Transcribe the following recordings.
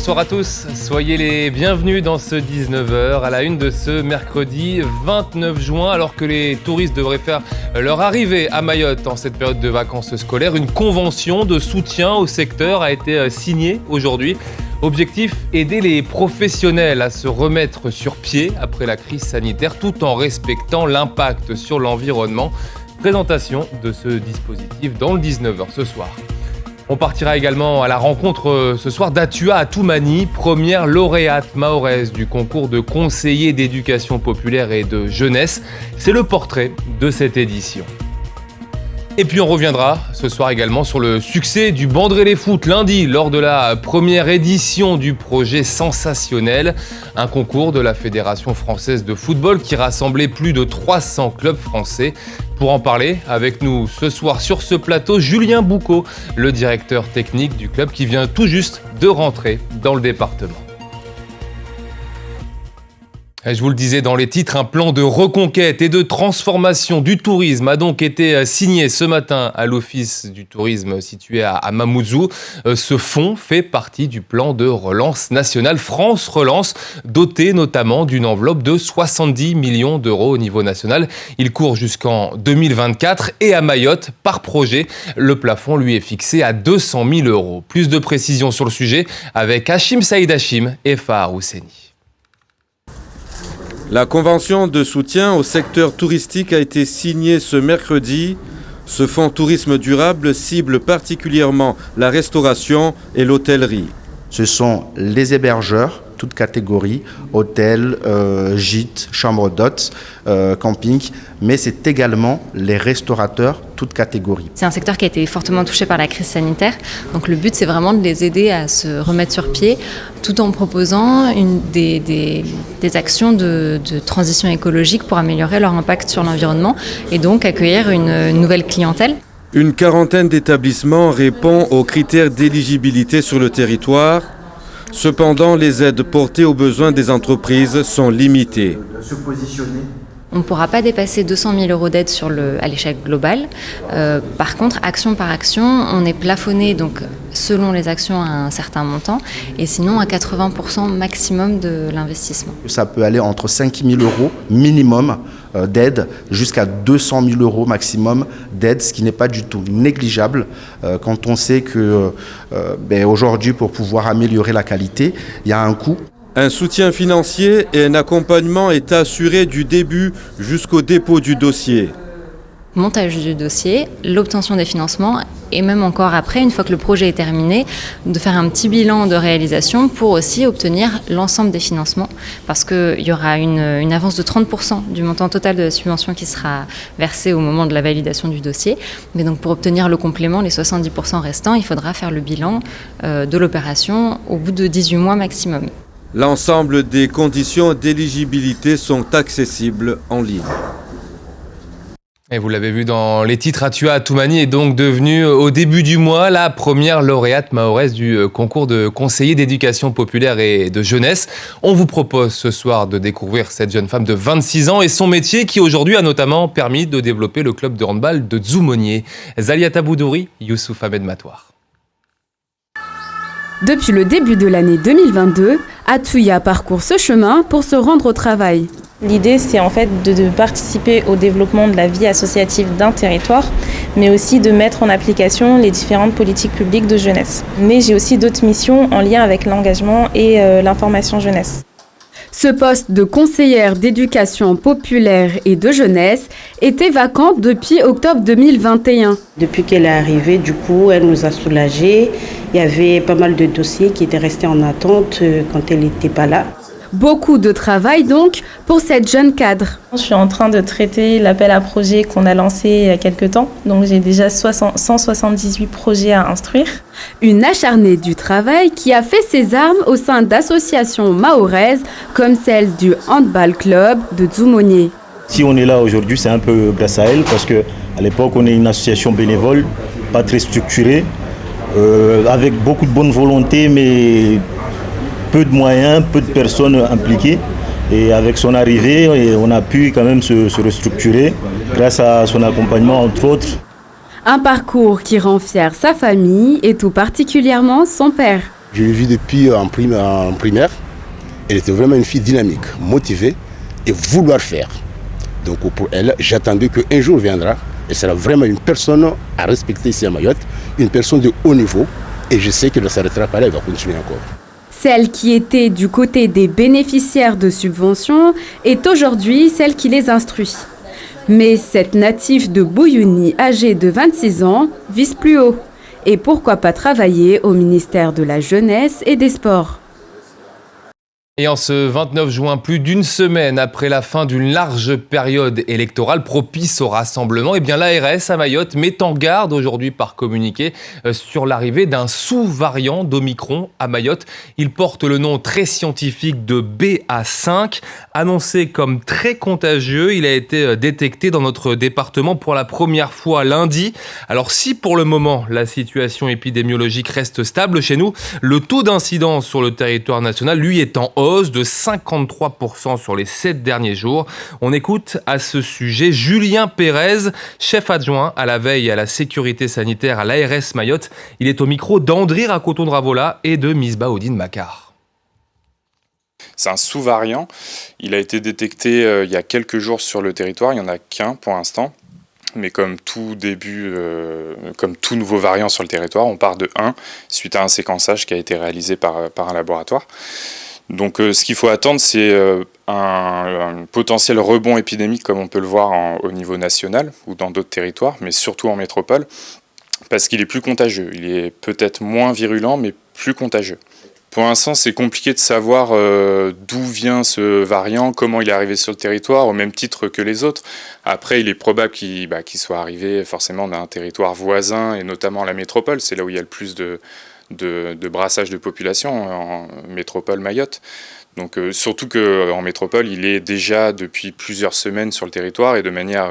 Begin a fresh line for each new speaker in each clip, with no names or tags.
bonsoir à tous, soyez les bienvenus dans ce 19h à la une de ce mercredi 29 juin. Alors que les touristes devraient faire leur arrivée à Mayotte en cette période de vacances scolaires, une convention de soutien au secteur a été signée aujourd'hui. Objectif, aider les professionnels à se remettre sur pied après la crise sanitaire tout en respectant l'impact sur l'environnement. Présentation de ce dispositif dans le 19h ce soir. On partira également à la rencontre ce soir d'Atua Atoumani, première lauréate mahoraise du concours de conseiller d'éducation populaire et de jeunesse. C'est le portrait de cette édition. Et puis on reviendra ce soir également sur le succès du Bandrélé Foot lundi lors de la première édition du projet Sensationnel, un concours de la Fédération française de football qui rassemblait plus de 300 clubs français. Pour en parler avec nous ce soir sur ce plateau, Julien Boucaud, le directeur technique du club qui vient tout juste de rentrer dans le département. Je vous le disais dans les titres, un plan de reconquête et de transformation du tourisme a donc été signé ce matin à l'Office du tourisme situé à Mamoudzou. Ce fonds fait partie du plan de relance nationale France Relance, doté notamment d'une enveloppe de 70 millions d'euros au niveau national. Il court jusqu'en 2024 et à Mayotte, par projet, le plafond lui est fixé à 200 000 euros. Plus de précisions sur le sujet avec Hachim Saïd Hachim et Fahar Housseni.
La convention de soutien au secteur touristique a été signée ce mercredi. Ce fonds tourisme durable cible particulièrement la restauration et l'hôtellerie.
Ce sont les hébergeurs, toutes catégories, hôtels, gîtes, chambres d'hôtes, camping, mais c'est également les restaurateurs, toutes catégories.
C'est un secteur qui a été fortement touché par la crise sanitaire, donc le but c'est vraiment de les aider à se remettre sur pied, tout en proposant des actions de transition écologique pour améliorer leur impact sur l'environnement et donc accueillir une nouvelle clientèle.
Une quarantaine d'établissements répond aux critères d'éligibilité sur le territoire. Cependant, les aides portées aux besoins des entreprises sont limitées.
On ne pourra pas dépasser 200 000 euros d'aide à l'échelle globale. Par contre, action par action, on est plafonné donc, selon les actions à un certain montant et sinon à 80% maximum de l'investissement.
Ça peut aller entre 5 000 euros minimum d'aide jusqu'à 200 000 euros maximum d'aide, ce qui n'est pas du tout négligeable quand on sait que aujourd'hui, pour pouvoir améliorer la qualité, il y a un coût.
Un soutien financier et un accompagnement est assuré du début jusqu'au dépôt du dossier.
Montage du dossier, l'obtention des financements et même encore après, une fois que le projet est terminé, de faire un petit bilan de réalisation pour aussi obtenir l'ensemble des financements parce qu'il y aura une avance de 30% du montant total de la subvention qui sera versée au moment de la validation du dossier. Mais donc pour obtenir le complément, les 70% restants, il faudra faire le bilan de l'opération au bout de 18 mois maximum.
L'ensemble des conditions d'éligibilité sont accessibles en ligne.
Et vous l'avez vu dans les titres, Atua Atoumani est donc devenue au début du mois la première lauréate mahoraise du concours de conseiller d'éducation populaire et de jeunesse. On vous propose ce soir de découvrir cette jeune femme de 26 ans et son métier qui aujourd'hui a notamment permis de développer le club de handball de Dzoumogné. Zaliata Boudouri, Youssouf Ahmed Matouar.
Depuis le début de l'année 2022, Atua parcourt ce chemin pour se rendre au travail.
L'idée, c'est en fait de participer au développement de la vie associative d'un territoire, mais aussi de mettre en application les différentes politiques publiques de jeunesse. Mais j'ai aussi d'autres missions en lien avec l'engagement et l'information jeunesse.
Ce poste de conseillère d'éducation populaire et de jeunesse était vacant depuis octobre 2021.
Depuis qu'elle est arrivée, du coup, elle nous a soulagés. Il y avait pas mal de dossiers qui étaient restés en attente quand elle n'était pas là.
Beaucoup de travail donc pour cette jeune cadre.
Je suis en train de traiter l'appel à projets qu'on a lancé il y a quelques temps. Donc j'ai déjà 178 projets à instruire.
Une acharnée du travail qui a fait ses armes au sein d'associations mahoraises comme celle du Handball Club de Dzoumogné.
Si on est là aujourd'hui, c'est un peu grâce à elle parce qu'à l'époque, on est une association bénévole, pas très structurée, avec beaucoup de bonne volonté, mais peu de moyens, peu de personnes impliquées. Et avec son arrivée, on a pu quand même se restructurer grâce à son accompagnement, entre autres.
Un parcours qui rend fier sa famille et tout particulièrement son père.
Je l'ai vue depuis en primaire. Elle était vraiment une fille dynamique, motivée et vouloir faire. Donc pour elle, j'attendais qu'un jour viendra. Elle sera vraiment une personne à respecter ici à Mayotte, une personne de haut niveau. Et je sais qu'elle ne s'arrêtera pas là, elle va continuer encore.
Celle qui était du côté des bénéficiaires de subventions est aujourd'hui celle qui les instruit. Mais cette native de Bouyouni, âgée de 26 ans, vise plus haut. Et pourquoi pas travailler au ministère de la Jeunesse et des Sports.
Et en ce 29 juin, plus d'une semaine après la fin d'une large période électorale propice au rassemblement, eh bien l'ARS à Mayotte met en garde aujourd'hui par communiqué sur l'arrivée d'un sous-variant d'Omicron à Mayotte. Il porte le nom très scientifique de BA5. Annoncé comme très contagieux, il a été détecté dans notre département pour la première fois lundi. Alors si pour le moment la situation épidémiologique reste stable chez nous, le taux d'incidence sur le territoire national, lui, est en hausse de 53% sur les 7 derniers jours. On écoute à ce sujet Julien Pérez, chef adjoint à la veille et à la sécurité sanitaire à l'ARS Mayotte. Il est au micro d'André Racoton-Dravola et de Misbah-Oudine Makar.
C'est un sous-variant. Il a été détecté il y a quelques jours sur le territoire. Il n'y en a qu'un pour l'instant. Mais comme tout nouveau variant sur le territoire, on part de 1 suite à un séquençage qui a été réalisé par un laboratoire. Donc ce qu'il faut attendre, c'est un potentiel rebond épidémique comme on peut le voir au niveau national ou dans d'autres territoires, mais surtout en métropole, parce qu'il est plus contagieux. Il est peut-être moins virulent, mais plus contagieux. Pour l'instant, c'est compliqué de savoir d'où vient ce variant, comment il est arrivé sur le territoire, au même titre que les autres. Après, il est probable qu'il soit arrivé forcément d'un territoire voisin, et notamment la métropole. C'est là où il y a le plus de brassage de population en métropole Mayotte. Donc surtout qu'en métropole, il est déjà depuis plusieurs semaines sur le territoire et de manière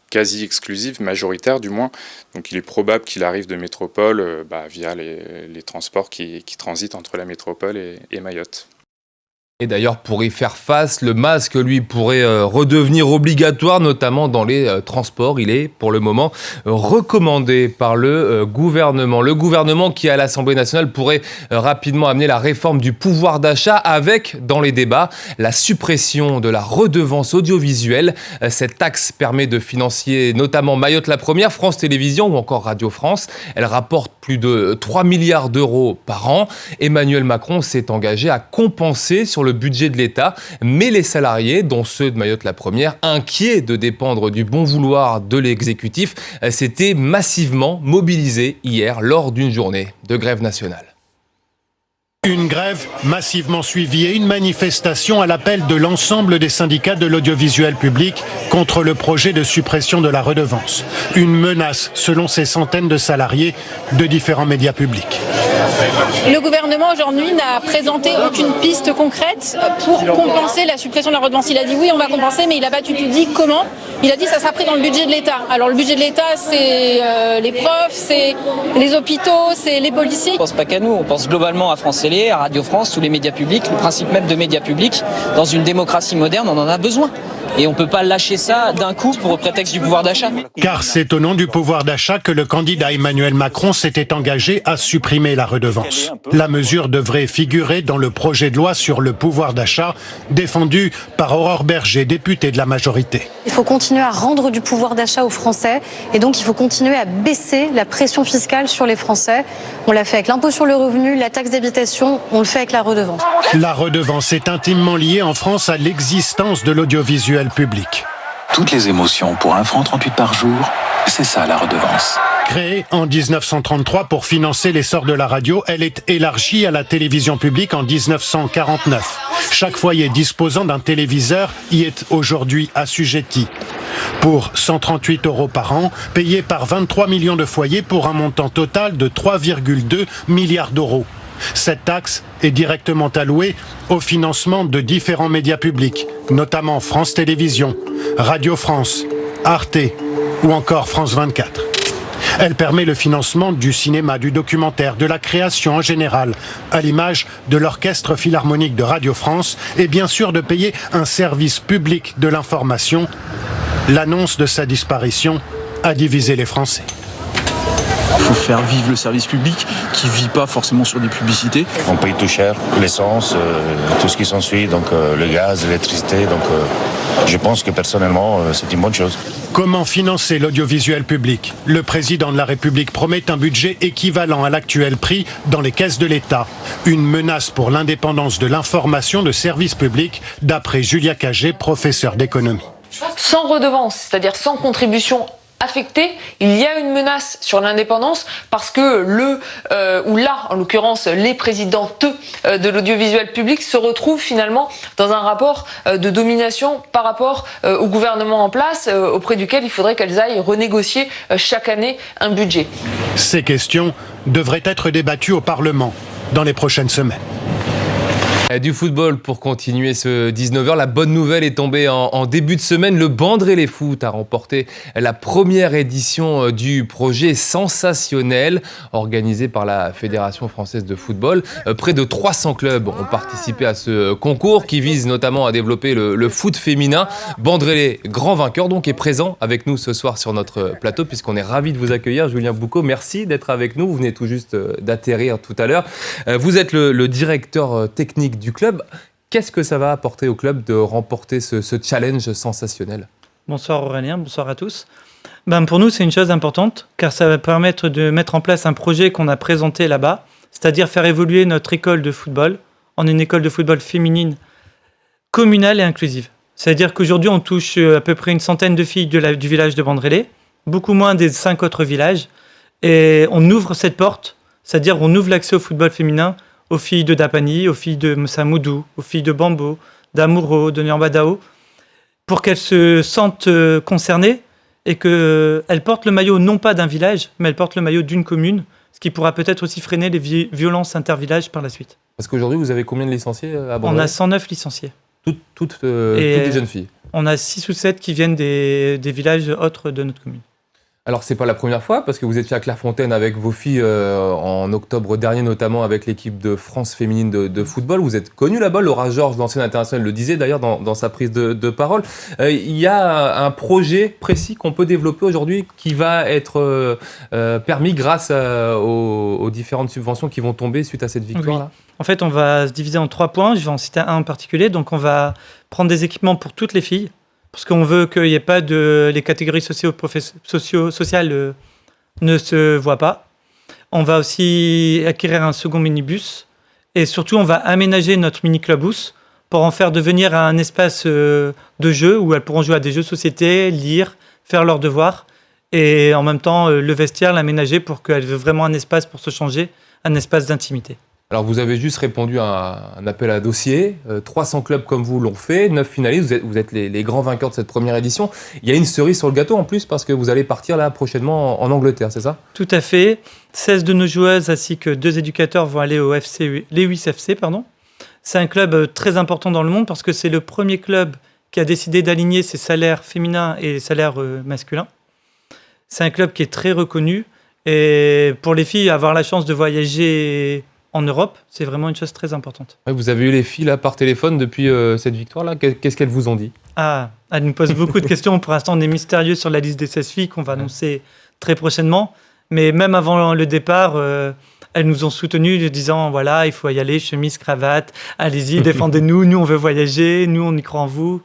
quasi exclusive, majoritaire du moins. Donc il est probable qu'il arrive de métropole via les transports qui transitent entre la métropole et Mayotte.
Et d'ailleurs, pour y faire face, le masque, lui, pourrait redevenir obligatoire, notamment dans les transports. Il est, pour le moment, recommandé par le gouvernement. Le gouvernement qui, à l'Assemblée nationale, pourrait rapidement amener la réforme du pouvoir d'achat avec, dans les débats, la suppression de la redevance audiovisuelle. Cette taxe permet de financer notamment Mayotte la Première, France Télévisions ou encore Radio France. Elle rapporte plus de 3 milliards d'euros par an. Emmanuel Macron s'est engagé à compenser sur le budget de l'État, mais les salariés, dont ceux de Mayotte la Première, inquiets de dépendre du bon vouloir de l'exécutif, s'étaient massivement mobilisés hier lors d'une journée de grève nationale.
Une grève massivement suivie et une manifestation à l'appel de l'ensemble des syndicats de l'audiovisuel public contre le projet de suppression de la redevance. Une menace, selon ces centaines de salariés de différents médias publics.
Le gouvernement aujourd'hui n'a présenté aucune piste concrète pour compenser la suppression de la redevance. Il a dit oui, on va compenser, mais il n'a pas du tout dit comment. Il a dit que ça sera pris dans le budget de l'État. Alors le budget de l'État, c'est les profs, c'est les hôpitaux, c'est les policiers.
On ne pense pas qu'à nous, on pense globalement à France Télé, à Radio France, tous les médias publics. Le principe même de médias publics, dans une démocratie moderne, on en a besoin. Et on ne peut pas lâcher ça d'un coup pour le prétexte du pouvoir d'achat.
Car c'est au nom du pouvoir d'achat que le candidat Emmanuel Macron s'était engagé à supprimer la redevance. La mesure devrait figurer dans le projet de loi sur le pouvoir d'achat défendu par Aurore Berger, députée de la majorité.
Il faut continuer à rendre du pouvoir d'achat aux Français et donc il faut continuer à baisser la pression fiscale sur les Français. On l'a fait avec l'impôt sur le revenu, la taxe d'habitation, on le fait avec la redevance.
La redevance est intimement liée en France à l'existence de l'audiovisuel public.
Toutes les émotions pour 1,38 franc par jour, c'est ça la redevance.
Créée en 1933 pour financer l'essor de la radio, elle est élargie à la télévision publique en 1949. Chaque foyer disposant d'un téléviseur y est aujourd'hui assujetti. Pour 138 € par an, payé par 23 millions de foyers pour un montant total de 3,2 milliards d'euros. Cette taxe est directement allouée au financement de différents médias publics, notamment France Télévisions, Radio France, Arte ou encore France 24. Elle permet le financement du cinéma, du documentaire, de la création en général, à l'image de l'Orchestre Philharmonique de Radio France et bien sûr de payer un service public de l'information. L'annonce de sa disparition a divisé les Français.
faut faire vivre le service public qui ne vit pas forcément sur des publicités.
On paye tout cher, l'essence, tout ce qui s'ensuit, donc le gaz, l'électricité. Donc je pense que personnellement, c'est une bonne chose.
Comment financer l'audiovisuel public ? Le président de la République promet un budget équivalent à l'actuel prix dans les caisses de l'État. Une menace pour l'indépendance de l'information de service public, d'après Julia Cagé, professeure d'économie.
Sans redevance, c'est-à-dire sans contribution affectée, il y a une menace sur l'indépendance parce que en l'occurrence, les présidentes de l'audiovisuel public se retrouvent finalement dans un rapport de domination par rapport au gouvernement en place, auprès duquel il faudrait qu'elles aillent renégocier chaque année un budget.
Ces questions devraient être débattues au Parlement dans les prochaines semaines.
Du football pour continuer ce 19h. La bonne nouvelle est tombée en début de semaine. Le Bandrélé Foot a remporté la première édition du projet Sensationnel organisé par la Fédération française de football. Près de 300 clubs ont participé à ce concours qui vise notamment à développer le foot féminin. Bandrélé, grand vainqueur, donc, est présent avec nous ce soir sur notre plateau puisqu'on est ravis de vous accueillir. Julien Boucaud, merci d'être avec nous. Vous venez tout juste d'atterrir tout à l'heure. Vous êtes le directeur technique du club. Qu'est-ce que ça va apporter au club de remporter ce challenge sensationnel ?
Bonsoir Aurélien, bonsoir à tous. Pour nous, c'est une chose importante car ça va permettre de mettre en place un projet qu'on a présenté là-bas, c'est-à-dire faire évoluer notre école de football en une école de football féminine communale et inclusive. C'est-à-dire qu'aujourd'hui, on touche à peu près une centaine de filles du village de Bandrélé, beaucoup moins des 5 autres villages, et on ouvre cette porte, c'est-à-dire on ouvre l'accès au football féminin aux filles de Dapani, aux filles de Msamoudou, aux filles de Bambo, d'Amouro, de Nyambadao, pour qu'elles se sentent concernées et qu'elles portent le maillot non pas d'un village, mais elles portent le maillot d'une commune, ce qui pourra peut-être aussi freiner les violences intervillages par la suite.
Parce qu'aujourd'hui, vous avez combien de licenciés à Bandrélé ?
On a 109 licenciés.
Toutes des jeunes filles ?
On a 6 ou 7 qui viennent des villages autres de notre commune.
Alors, c'est pas la première fois, parce que vous étiez à Clairefontaine avec vos filles en octobre dernier, notamment avec l'équipe de France féminine de football. Vous êtes connue là-bas. Laura Georges, l'ancienne internationale, le disait d'ailleurs dans sa prise de parole. Il y a un projet précis qu'on peut développer aujourd'hui qui va être permis grâce aux différentes subventions qui vont tomber suite à cette victoire-là.
Oui. En fait, on va se diviser en 3 points. Je vais en citer un en particulier. Donc, on va prendre des équipements pour toutes les filles. Parce qu'on veut qu'il n'y ait pas les catégories sociales ne se voient pas. On va aussi acquérir un second minibus. Et surtout, on va aménager notre mini-clubhouse pour en faire devenir un espace de jeu où elles pourront jouer à des jeux de société, lire, faire leurs devoirs. Et en même temps, le vestiaire, l'aménager pour qu'elles aient vraiment un espace pour se changer, un espace d'intimité.
Alors, vous avez juste répondu à un appel à dossier. 300 clubs comme vous l'ont fait, 9 finalistes. Vous êtes les grands vainqueurs de cette première édition. Il y a une cerise sur le gâteau en plus parce que vous allez partir là prochainement en Angleterre, c'est ça ?
Tout à fait. 16 de nos joueuses ainsi que 2 éducateurs vont aller au Lewis FC. C'est un club très important dans le monde parce que c'est le premier club qui a décidé d'aligner ses salaires féminins et les salaires masculins. C'est un club qui est très reconnu. Et pour les filles, avoir la chance de voyager en Europe, c'est vraiment une chose très importante.
Vous avez eu les filles là par téléphone depuis cette victoire-là. Qu'est-ce qu'elles vous ont dit ?
Elles nous posent beaucoup de questions. Pour l'instant, on est mystérieux sur la liste des 16 filles qu'on va annoncer très prochainement. Mais même avant le départ, elles nous ont soutenus en disant voilà, il faut y aller, chemise, cravate, allez-y, défendez-nous, nous on veut voyager, nous on y croit en vous.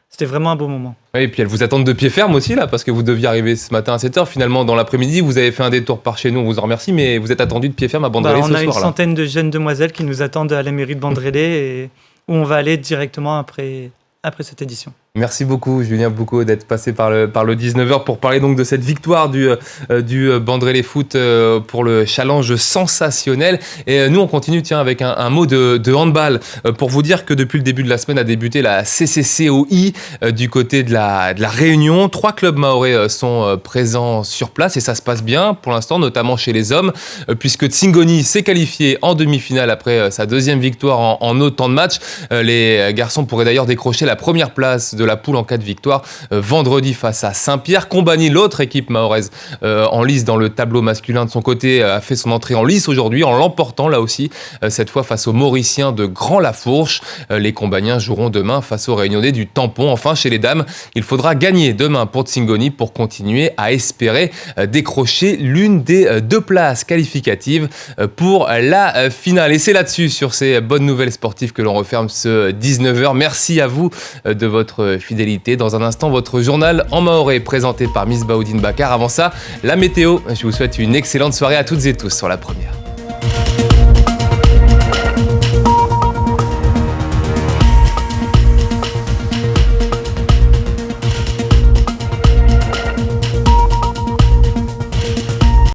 C'était vraiment un beau moment.
Oui, et puis elles vous attendent de pied ferme aussi, là, parce que vous deviez arriver ce matin à 7h. Finalement, dans l'après-midi, vous avez fait un détour par chez nous, on vous en remercie, mais vous êtes attendus de pied ferme à Bandrélé ce soir.
On a une centaine de jeunes demoiselles qui nous attendent à la mairie de Bandrélé et où on va aller directement après cette édition.
Merci beaucoup, Julien Boucaud, d'être passé par le 19h pour parler donc de cette victoire du Bandrélé Foot pour le challenge sensationnel. Et nous, on continue avec un mot de handball pour vous dire que depuis le début de la semaine a débuté la CCCOI du côté de la Réunion. 3 clubs mahorais sont présents sur place et ça se passe bien pour l'instant, notamment chez les hommes, puisque Tsingoni s'est qualifié en demi-finale après sa 2e victoire en autant de matchs. Les garçons pourraient d'ailleurs décrocher la première place de de la poule en cas de victoire vendredi face à Saint-Pierre. Combani, l'autre équipe mahoraise en lice dans le tableau masculin de son côté, a fait son entrée en lice aujourd'hui en l'emportant là aussi, cette fois face aux Mauriciens de Grand-Lafourche. Les Combaniens joueront demain face aux Réunionnais du Tampon. Enfin, chez les dames, il faudra gagner demain pour Tsingoni pour continuer à espérer décrocher l'une des 2 places qualificatives pour la finale. Et c'est là-dessus, sur ces bonnes nouvelles sportives, que l'on referme ce 19h. Merci à vous de votre fidélité. Dans un instant, votre journal en mahorais présenté par Miss Baoudine Bakar. Avant ça, la météo. Je vous souhaite une excellente soirée à toutes et tous sur La Première.